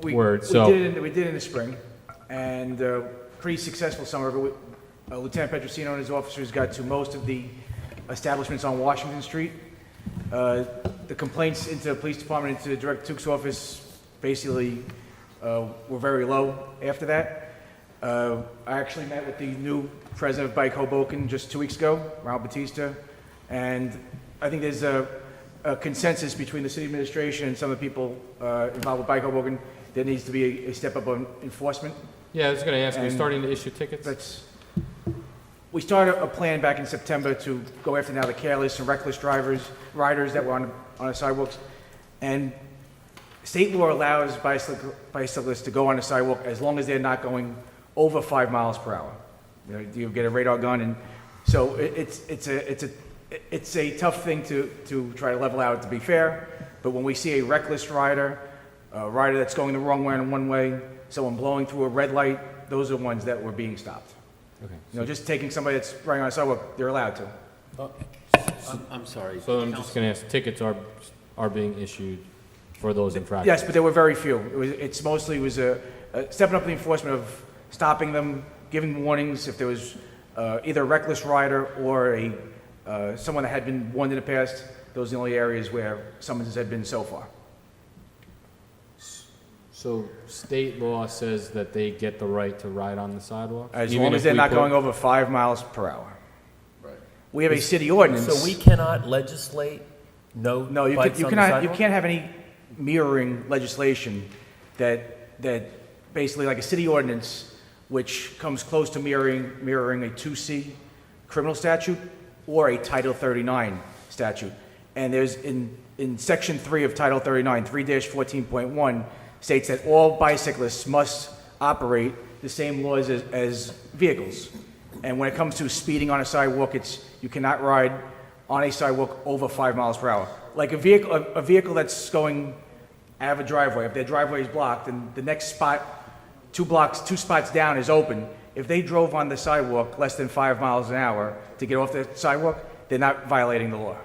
word. We did it in the spring, and pretty successful summer. Lieutenant Petrosino and his officers got to most of the establishments on Washington Street. The complaints into the police department, into the Director Tukes' office, basically were very low after that. I actually met with the new president of Bike Hoboken just 2 weeks ago, Raul Batista, and I think there's a consensus between the city administration and some of the people involved with Bike Hoboken. There needs to be a step up on enforcement. Yeah, I was going to ask, are you starting to issue tickets? We started a plan back in September to go after now the careless and reckless riders that were on the sidewalks. And state law allows bicyclists to go on the sidewalk as long as they're not going over 5 miles per hour. You get a radar gun, and so it's a tough thing to try to level out, to be fair. But when we see a reckless rider, a rider that's going the wrong way in one way, someone blowing through a red light, those are the ones that were being stopped. Okay. Just taking somebody that's riding on a sidewalk, they're allowed to. I'm sorry. So I'm just going to ask, tickets are being issued for those infractions? Yes, but there were very few. It's mostly stepping up the enforcement of stopping them, giving warnings if there was either a reckless rider or someone that had been warned in the past. Those are the only areas where summonses had been so far. So state law says that they get the right to ride on the sidewalk? As long as they're not going over 5 miles per hour. Right. We have a city ordinance. So we cannot legislate no bikes on the sidewalk? You can't have any mirroring legislation that basically, like a city ordinance, which comes close to mirroring a 2C criminal statute or a Title 39 statute. And there's in Section 3 of Title 39, 3-14.1, states that all bicyclists must operate the same laws as vehicles. And when it comes to speeding on a sidewalk, you cannot ride on a sidewalk over 5 miles per hour. Like a vehicle that's going out of a driveway, if their driveway is blocked and the next spot, two spots down, is open, if they drove on the sidewalk less than 5 miles an hour to get off the sidewalk, they're not violating the law.